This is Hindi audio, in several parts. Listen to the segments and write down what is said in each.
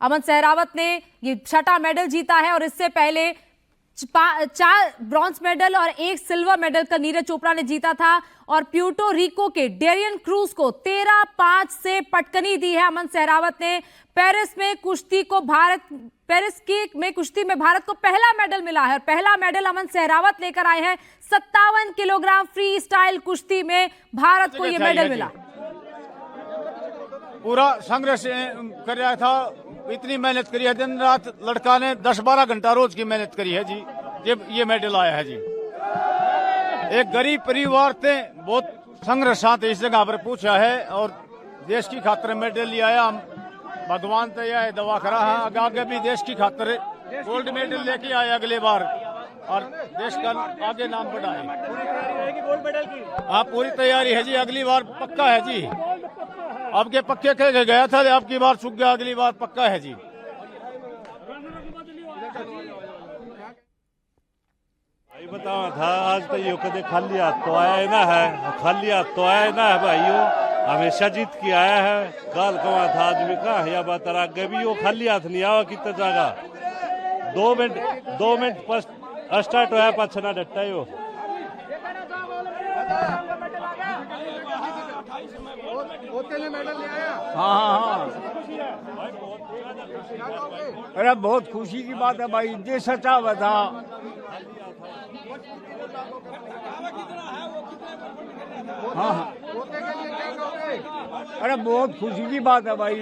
अमन सहरावत ने ये 6वां मेडल जीता है और इससे पहले 4 ब्रॉन्ज मेडल और 1 सिल्वर मेडल का नीरज चोपड़ा ने जीता था और प्यूर्टो रिको के डेरियन क्रूज को 13-5 से पटकनी दी है अमन सहरावत ने। पेरिस में कुश्ती में भारत को पहला मेडल मिला है और पहला मेडल अमन सहरावत लेकर आए हैं। 57 किलोग्राम फ्री स्टाइल कुश्ती में भारत को यह मेडल मिला। पूरा संघर्ष कर रहा था, इतनी मेहनत करी है, दिन रात लड़का ने 10-12 घंटा रोज की मेहनत करी है जी, ये मेडल आया है जी। एक गरीब परिवार से बहुत संघर्ष साथ इस जगह पर पूछा है और देश की खातिर मेडल लिया आया। हम भगवान तो यह दवा करा है आगे भी देश की खातिर गोल्ड मेडल लेके आए अगले बार और देश का आगे नाम बढ़ाए। हाँ, पूरी तैयारी है जी, अगली बार पक्का है जी। अब के पक्के कह गया था, अब की बार सूख गया, अगली बार पक्का है जी। बताओ था आज तो यो कदे खाली हाथ तो आया ना है, खाली हाथ तो आया ना है भाइयों, हमेशा जीत के आया है। काल कमा था आदमी का या बात आगे भी वो खाली हाथ नहीं आवा कितना जागा 2 मिनट फर्स्ट स्टार्ट होया पाछना डट्टा यो। हाँ, अरे बहुत खुशी की बात है भाई, ये सचा था। हाँ, अरे बहुत खुशी की बात है भाई।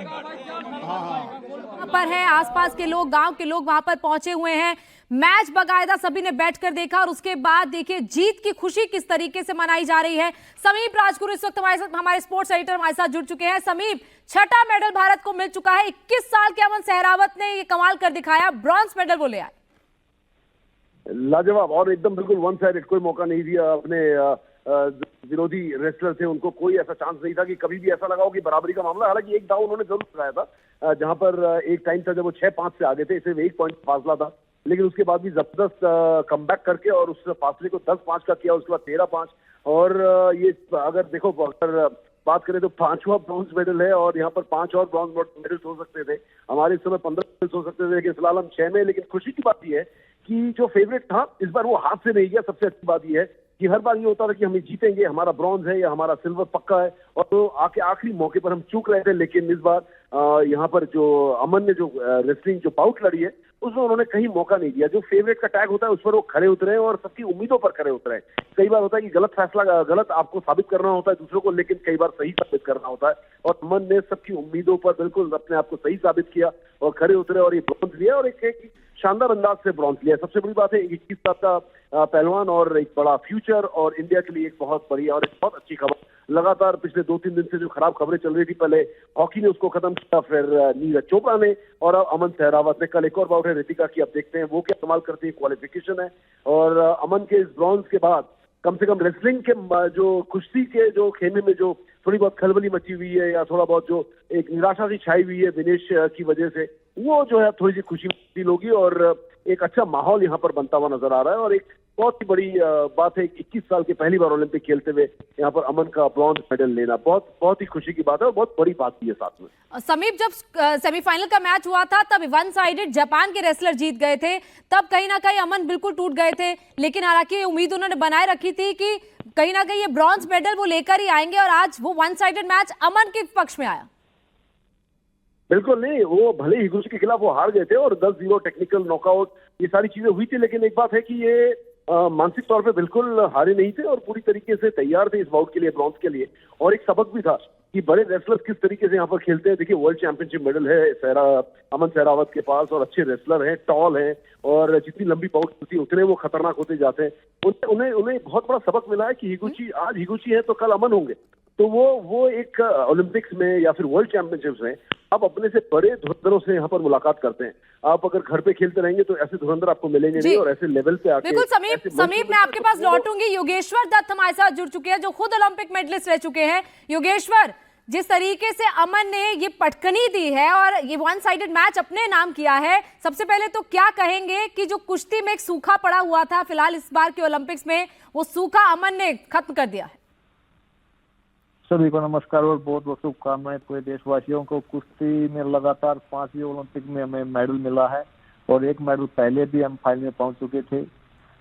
हाँ, पर है आसपास के लोग, गांव के लोग वहां पर पहुंचे हुए हैं। मैच बाकायदा सभी ने बैठकर देखा और उसके बाद देखिए जीत की खुशी किस तरीके से मनाई जा रही है। समीप राजगुरु इस वक्त हमारे साथ, हमारे स्पोर्ट्स एडिटर हमारे साथ जुड़ चुके हैं। समीप, 6वां मेडल भारत को मिल चुका है। 21 साल के अमन सहरावत ने ये कमाल कर दिखाया, ब्रॉन्ज मेडल वो ले आए। लाजवाब और एकदम बिल्कुल वन साइडेड, कोई मौका नहीं दिया अपने विरोधी रेसलर थे, उनको कोई ऐसा चांस नहीं था कि कभी भी ऐसा लगा हो कि बराबरी का मामला। हालांकि एक दाव उन्होंने जरूर लगाया था जहां पर एक टाइम था जब वो 6-5 से आगे थे, सिर्फ 1 पॉइंट फासला था, लेकिन उसके बाद भी जबरदस्त कमबैक करके और उस फासले को 10-5 का किया, उसके बाद 13-5। और ये अगर देखो, अगर बात करें तो 5वां ब्रॉन्ज मेडल है और यहाँ पर 5 और ब्रॉन्ज मेडल्स हो सकते थे। हमारे इस समय 15 मेडल्स हो सकते थे, लेकिन फिलहाल हम 6 में। लेकिन खुशी की बात यह है कि जो फेवरेट था इस बार वो हाथ से नहीं गया। सबसे अच्छी बात यह है कि हर बार ये होता था कि हम ये जीतेंगे, हमारा ब्रॉन्ज है या हमारा सिल्वर पक्का है, और तो आके आखिरी मौके पर हम चूक रहे थे। लेकिन इस बार यहाँ पर जो अमन ने जो रेसलिंग जो बाउट लड़ी है उसमें उन्होंने कहीं मौका नहीं दिया। जो फेवरेट का टैग होता है उस पर वो खड़े उतरे हैं और सबकी उम्मीदों पर खड़े उतरे हैं। कई बार होता है कि गलत आपको साबित करना होता है दूसरों को, लेकिन कई बार सही साबित करना होता है और अमन ने सबकी उम्मीदों पर बिल्कुल अपने आप को सही साबित किया और खड़े उतरे और ये ब्रॉन्ज लिया और एक शानदार अंदाज से ब्रॉन्ज लिया। सबसे बड़ी बात है 21 साल का पहलवान और एक बड़ा फ्यूचर, और इंडिया के लिए एक बहुत बढ़िया और एक बहुत अच्छी खबर। लगातार पिछले 2-3 दिन से जो खराब खबरें चल रही थी, पहले हॉकी ने उसको खत्म किया, फिर नीरज चोपड़ा ने, और अब अमन सहरावत ने। कल एक और बाउट है रितिका की, अब देखते हैं वो क्या कमाल करती है। क्वालिफिकेशन है और अमन के इस ब्रॉन्ज के बाद कम से कम रेसलिंग के जो कुश्ती के जो खेमे में जो थोड़ी बहुत खलबली मची हुई है या थोड़ा बहुत जो एक निराशा सी छाई हुई है विनेश की वजह से, वो जो है थोड़ी सी खुशी फील होगी और एक अच्छा माहौल यहाँ पर बनता हुआ नजर आ रहा है। और एक बहुत ही बड़ी बात है, 21 साल के पहली बार ओलंपिक खेलते हुए यहाँ पर अमन का ब्रॉन्ज मेडल लेना बहुत ही खुशी की बात है और बहुत बड़ी बात भी है साथ में। समीप, जब सेमीफाइनल का मैच हुआ था तब वन साइडेड जापान के रेसलर जीत गए थे, तब कहीं ना कहीं अमन बिल्कुल टूट गए थे, लेकिन हालांकि उम्मीद उन्होंने बनाए रखी थी कि कहीं ना कहीं ये ब्रॉन्ज मेडल वो लेकर ही आएंगे और आज वो वन साइडेड मैच अमन के पक्ष में आया। बिल्कुल नहीं, वो भले हिगुची के खिलाफ वो हार गए थे और 10-0 टेक्निकल नॉकआउट ये सारी चीजें हुई थी, लेकिन एक बात है कि ये मानसिक तौर पे बिल्कुल हारे नहीं थे और पूरी तरीके से तैयार थे इस बाउट के लिए, ब्रॉन्ज के लिए। और एक सबक भी था कि बड़े रेसलर्स किस तरीके से यहाँ पर खेलते हैं। देखिए, वर्ल्ड चैंपियनशिप मेडल है अमन सहरावत के पास और अच्छे रेसलर हैं, टॉल हैं, और जितनी लंबी बाउट होती है उतने वो खतरनाक होते जाते हैं। उन्हें बहुत बड़ा सबक मिला है कि आज हिगुची है तो कल अमन होंगे। तो वो एक ओलंपिक्स में या फिर वर्ल्ड चैंपियनशिप्स में आप अपने से बड़े धुरंधरों से यहाँ पर मुलाकात करते हैं। आप अगर घर पे खेलते रहेंगे तो ऐसे धुरंधर आपको मिलेंगे नहीं, और ऐसे लेवल पे आके। बिल्कुल समीप, मैं आपके पास लौटूंगी। योगेश्वर दत्त हमारे साथ जुड़ चुके हैं जो खुद ओलंपिक मेडलिस्ट रह चुके हैं। योगेश्वर, जिस तरीके से अमन ने ये पटकनी दी है और ये वन साइडेड मैच अपने नाम किया है, सबसे पहले तो क्या कहेंगे कि जो कुश्ती में एक सूखा पड़ा हुआ था, फिलहाल इस बार के ओलंपिक्स में वो सूखा अमन ने खत्म कर दिया है। सभी को नमस्कार और बहुत बहुत शुभकामनाएं पूरे देशवासियों को। कुश्ती में लगातार 5वीं ओलंपिक में हमें मेडल मिला है और एक मेडल पहले भी हम फाइनल में पहुंच चुके थे,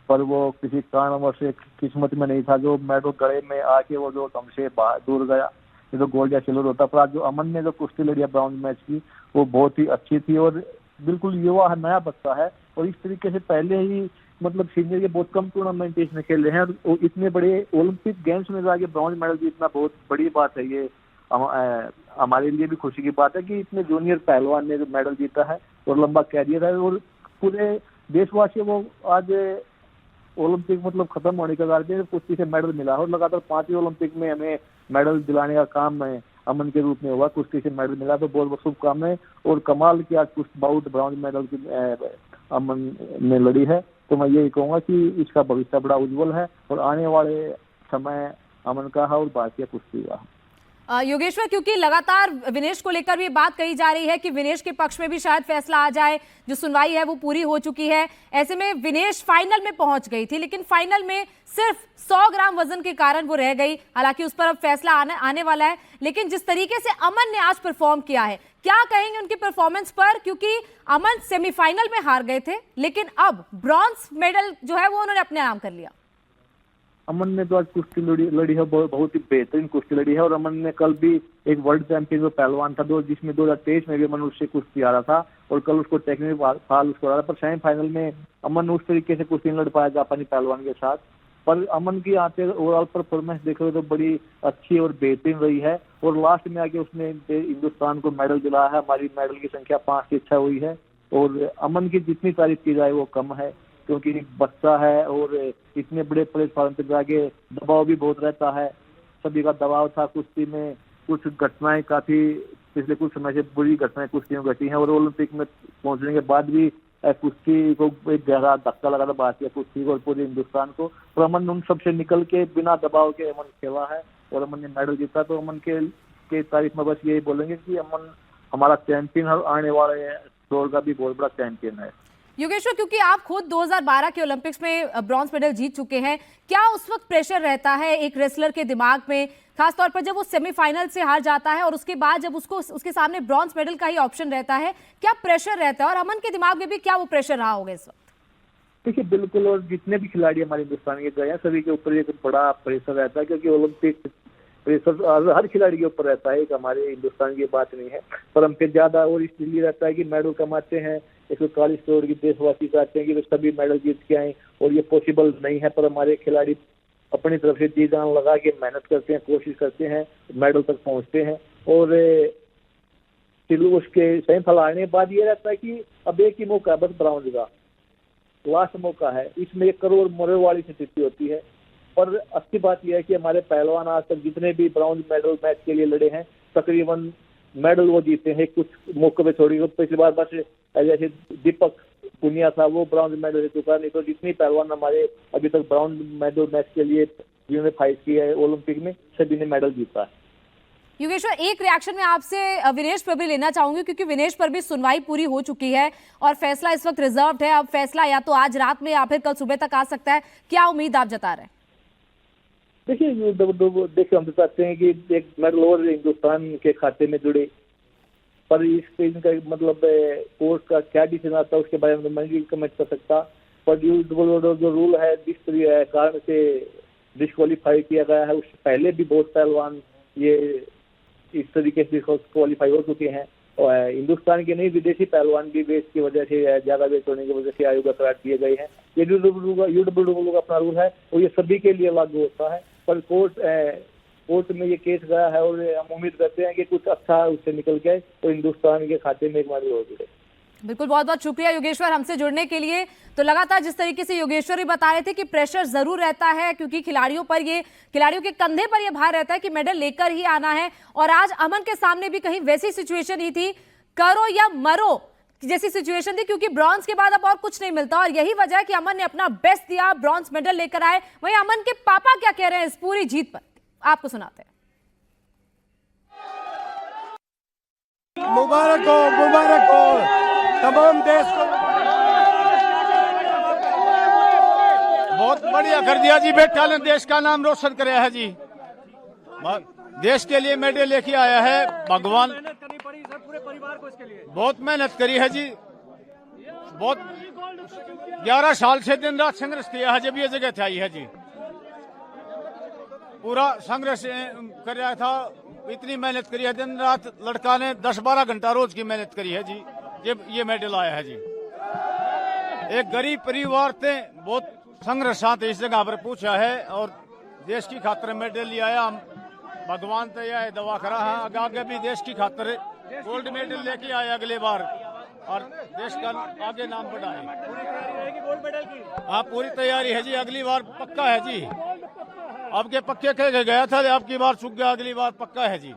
पर वो किसी कारणवश से किस्मत में नहीं था। जो मेडल गले में आके वो जो हमसे दूर गया, ये तो गोल्ड या सिल्वर होता। पर आज जो अमन ने जो कुश्ती लड़ी है ब्रॉन्ज मैच की, वो बहुत ही अच्छी थी और बिल्कुल युवा है, नया बच्चा है और इस तरीके से पहले ही मतलब सीनियर के बहुत कम टूर्नामेंट इसने खेले हैं और इतने बड़े ओलंपिक गेम्स में जाके ब्रॉन्ज मेडल जीतना बहुत बड़ी बात है। ये हमारे लिए भी खुशी की बात है कि इतने जूनियर पहलवान ने जो मेडल जीता है और लंबा कैरियर है और पूरे देशवासियों को आज ओलंपिक मतलब खत्म होने के बाद कुश्ती से मेडल मिला और लगातार 5वीं ओलंपिक में हमें मेडल दिलाने का काम अमन के रूप में हुआ। कुश्ती से मेडल मिला तो बहुत बहुत शुभकामनाएं और कमाल की आज कुछ बाउट ब्रॉन्ज मेडल की अमन ने लड़ी है। तो मैं यही कहूंगा कि इसका भविष्य बड़ा उज्जवल है और आने वाले समय अमन का है और भारतीय कुश्ती का है। योगेश्वर, क्योंकि लगातार विनेश को लेकर भी बात कही जा रही है कि विनेश के पक्ष में भी शायद फैसला आ जाए, जो सुनवाई है वो पूरी हो चुकी है। ऐसे में विनेश फाइनल में पहुंच गई थी, लेकिन फाइनल में सिर्फ 100 ग्राम वजन के कारण वो रह गई। हालांकि उस पर अब फैसला आने वाला है, लेकिन जिस तरीके से अमन ने आज परफॉर्म किया है, क्या कहेंगे उनकी परफॉर्मेंस पर? क्योंकि अमन सेमीफाइनल में हार गए थे, लेकिन अब ब्रॉन्ज मेडल जो है वो उन्होंने अपने नाम कर लिया। अमन ने तो आज कुश्ती लड़ी है, बहुत ही बेहतरीन कुश्ती लड़ी है और अमन ने कल भी एक वर्ल्ड चैंपियन जो पहलवान था जिसमें 2023 में भी अमन उससे कुश्ती आ रहा था और कल उसको टेक्निकल फाल उसको आ रहा था, पर सेमीफाइनल में अमन उस तरीके से कुश्ती नहीं लड़ पाया जापानी पहलवान के साथ। पर अमन की यहाँ पे ओवरऑल परफॉर्मेंस देखो तो बड़ी अच्छी और बेहतरीन रही है और लास्ट में आके उसने हिंदुस्तान को मेडल दिलाया है। हमारी मेडल की संख्या 5 की इच्छा हुई है और अमन की जितनी तारीफ की जाए वो कम है, क्योंकि बच्चा है और इतने बड़े प्लेटफॉर्म पे जाके दबाव भी बहुत रहता है। सभी का दबाव था कुश्ती में, कुछ घटनाएं काफी पिछले कुछ समय से बुरी घटनाएं कुश्ती में घटी हैं और ओलंपिक में पहुंचने के बाद भी कुश्ती को एक गहरा धक्का लगा था भारतीय कुश्ती को और पूरे हिंदुस्तान को। और अमन उन सबसे निकल के बिना दबाव के अमन खेला है और अमन ने मेडल जीता। तो अमन के तारीफ में बस यही बोलेंगे कि अमन हमारा चैंपियन और आने वाले दौर का भी बहुत बड़ा चैंपियन है। योगेश्वर, क्योंकि आप खुद 2012 के ओलंपिक्स में ब्रॉन्ज मेडल जीत चुके हैं, क्या उस वक्त प्रेशर रहता है एक रेसलर के दिमाग में, खासतौर पर जब वो सेमीफाइनल से हार जाता है और उसके बाद जब उसके सामने ब्रॉन्ज मेडल का ही ऑप्शन रहता है, क्या प्रेशर रहता है? और अमन के दिमाग में भी क्या वो प्रेशर रहा होगा इस वक्त? देखिए बिल्कुल, और जितने भी खिलाड़ी हमारे हिंदुस्तान के गए हैं सभी के ऊपर एक बड़ा प्रेशर रहता है, क्योंकि ओलंपिक प्रेशर हर खिलाड़ी के ऊपर रहता है, एक हमारे हिंदुस्तान की बात नहीं है। पर हम पे ज्यादा और इसलिए रहता है कि मेडल कमाते हैं, 140 करोड़ की देशवासी चाहते हैं कि वे सभी मेडल जीत के आए और ये पॉसिबल नहीं है। पर हमारे खिलाड़ी अपनी तरफ से जी जान लगा के मेहनत करते हैं, कोशिश करते हैं, मेडल तक पहुंचते हैं और फिर उसके सेमीफाइनल आने के बाद ये रहता है कि अब एक ही मौका है, बस ब्रॉन्ज का लास्ट मौका है। इसमें 1 करोड़ मरे वाली स्थिति होती है। पर अच्छी बात यह है कि हमारे पहलवान आज तक जितने भी ब्रॉन्ज मेडल मैच के लिए लड़े हैं तकरीबन मेडल वो जीते हैं, कुछ मौके पे छोड़ी। पिछली बार बस जैसे दीपक पुनिया था वो ब्रॉन्ज मेडल ले चुका, नहीं तो जितनी पहलवान हमारे अभी तक ब्रॉन्ज मेडल मैच के लिए जिन्होंने फाइट किया है ओलंपिक में सभी ने मेडल जीता है। योगेश्वर, एक रिएक्शन में आपसे विनेश पर भी लेना चाहूंगी, क्योंकि विनेश पर भी सुनवाई पूरी हो चुकी है और फैसला इस वक्त रिजर्व्ड है। अब फैसला या तो आज रात में या फिर कल सुबह तक आ सकता है, क्या उम्मीद आप जता रहे हैं? देखिए हम तो चाहते हैं कि एक मेडल और हिंदुस्तान के खाते में जुड़े, पर इनका मतलब कोर्ट का क्या डिसीजन आता है उसके बारे में मैं नहीं कमेंट कर सकता। पर जो रूल है जिस कारण से डिस्क्वालीफाई किया गया है, उससे पहले भी बहुत पहलवान ये इस तरीके से क्वालिफाई हो चुके हैं और हिंदुस्तान के नहीं विदेशी पहलवान भी वेट की वजह से, ज्यादा वेट होने की वजह से आयोग करार दिए गए हैं। ये यूडब्ल्यूडब्ल्यू का अपना रूल है और ये सभी के लिए लागू होता है। पर कोर्ट में ये केस गया है और हम उम्मीद करते हैं कि कुछ अच्छा उससे निकल के तो हिंदुस्तान के खाते में एक बार हो जुड़े। बिल्कुल, बहुत बहुत शुक्रिया योगेश्वर हमसे जुड़ने के लिए। तो लगातार जिस तरीके से योगेश्वर भी बता रहे थे कि प्रेशर जरूर रहता है, क्योंकि खिलाड़ियों के कंधे पर यह भार रहता है कि मेडल लेकर ही आना है। और आज अमन के सामने भी कहीं वैसी सिचुएशन ही थी, करो या मरो जैसी सिचुएशन थी, क्योंकि ब्रॉन्ज के बाद अब और कुछ नहीं मिलता और यही वजह है कि अमन ने अपना बेस्ट दिया, ब्रॉन्ज मेडल लेकर आए। वहीं अमन के पापा क्या कह रहे हैं इस पूरी जीत पर, आपको सुनाते हैं। मुबारक हो तमाम देश को, बहुत बढ़िया कर दिया जी, बेटा ने देश का नाम रोशन कराया है जी। देश के लिए मेडल लेके आया है। भगवान मेहनत करनी पड़ी सर पूरे परिवार को इसके लिए। बहुत मेहनत करी है जी, बहुत 11 साल से दिन रात संघर्ष किया है जब ये जगह थे आई है जी। पूरा संघर्ष कर रहा था, इतनी मेहनत करी है दिन रात। लड़का ने 10-12 घंटा रोज की मेहनत करी है जी जब ये मेडल आया है जी। एक गरीब परिवार थे, बहुत संघर्ष साथ इस जगह पर पूछा है और देश की खातिर मेडल ले आया। हम भगवान तो यह दवा करा है आगे भी देश की खातिर गोल्ड मेडल लेके आए अगले बार और देश का आगे नाम बढ़ाए। पूरी तैयारी रहेगी गोल्ड मेडल की। हाँ पूरी तैयारी है जी, अगली बार पक्का है जी। अब के पक्के कह गया था, अब की बार चुक गया, अगली बार पक्का है जी।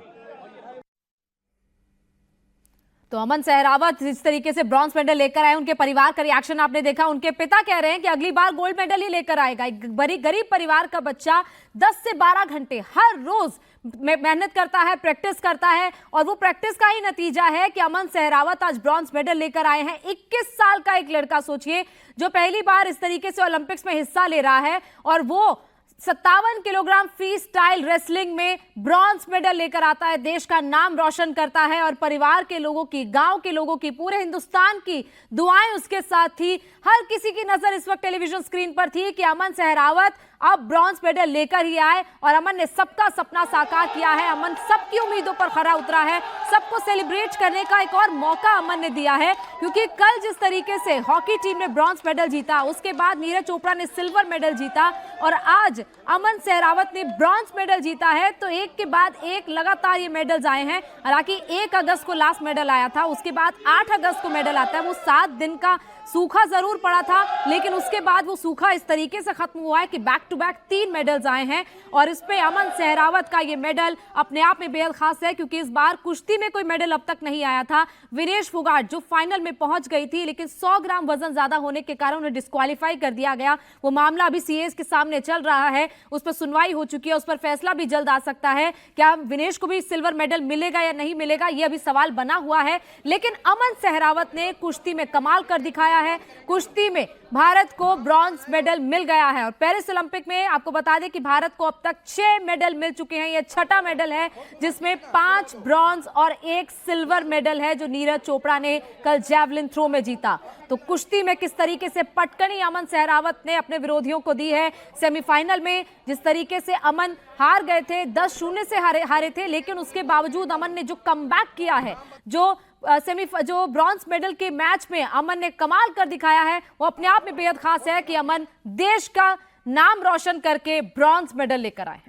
तो अमन सहरावत जिस तरीके से ब्रॉन्ज मेडल लेकर आए, उनके परिवार का रिएक्शन आपने देखा। उनके पिता कह रहे हैं कि अगली बार गोल्ड मेडल ही लेकर आएगा। एक गरीब परिवार का बच्चा 10 से 12 घंटे हर रोज मेहनत करता है, प्रैक्टिस करता है और वो प्रैक्टिस का ही नतीजा है कि अमन सहरावत आज ब्रॉन्ज मेडल लेकर आए हैं। 21 साल का एक लड़का, सोचिए, जो पहली बार इस तरीके से ओलंपिक्स में हिस्सा ले रहा है और वो 57 किलोग्राम फ्री स्टाइल रेसलिंग में ब्रॉन्ज मेडल लेकर आता है, देश का नाम रोशन करता है और परिवार के लोगों की, गांव के लोगों की, पूरे हिंदुस्तान की दुआएं उसके साथ थी। हर किसी की नजर इस वक्त टेलीविजन स्क्रीन पर थी कि अमन सहरावत अब ब्रॉन्ज मेडल लेकर ही आए और अमन ने सबका सपना साकार किया है। अमन सबकी उम्मीदों पर खरा उतरा है। सबको सेलिब्रेट करने का एक और मौका अमन ने दिया है, क्योंकि कल जिस तरीके से हॉकी टीम ने ब्रॉन्ज मेडल जीता, उसके बाद नीरज चोपड़ा ने सिल्वर मेडल जीता और आज अमन सहरावत ने ब्रॉन्ज मेडल जीता है। तो एक के बाद एक लगातार ये मेडल्स आए हैं। हालांकि 1 अगस्त को लास्ट मेडल आया था, उसके बाद 8 अगस्त को मेडल आता है। वो 7 दिन का सूखा जरूर पड़ा था, लेकिन उसके बाद वो सूखा इस तरीके से खत्म हुआ है कि बैक टू बैक 3 मेडल्स आए हैं और इस पे अमन सहरावत का ये मेडल अपने आप में बेहद खास है, क्योंकि इस बार कुश्ती में कोई मेडल अब तक नहीं आया था। विनेश फोगाट जो फाइनल में पहुंच गई थी, लेकिन 100 ग्राम वजन ज्यादा होने के कारण उन्हें डिस्क्वालीफाई कर दिया गया। वो मामला अभी सीएस के सामने चल रहा है, उस पर सुनवाई हो चुकी है, उस पर फैसला भी जल्द आ सकता है। क्या विनेश को भी सिल्वर मेडल मिलेगा या नहीं मिलेगा, यह अभी सवाल बना हुआ है। लेकिन अमन सहरावत ने कुश्ती में कमाल कर दिखाया है। कुश्ती में भारत को ब्रॉन्ज मेडल मिल गया है और पेरिस ओलंपिक में आपको बता दें कि भारत को अब तक 6 मेडल मिल चुके हैं। यह 6ठा मेडल है, जिसमें 5 ब्रॉन्ज और 1 सिल्वर मेडल है जो नीरज चोपड़ा ने कल जैवलिन थ्रो में जीता। तो कुश्ती में किस तरीके से पटकनी अमन सहरावत ने अपने विरोधियों को दी है। सेमीफाइनल में जिस तरीके से अमन हार गए थे, 10-0 से हारे थे, लेकिन उसके बावजूद अमन ने जो कमबैक किया है, जो ब्रॉन्ज मेडल के मैच में अमन ने कमाल कर दिखाया है, वो अपने आप में बेहद खास है कि अमन देश का नाम रोशन करके ब्रॉन्ज मेडल लेकर आए हैं।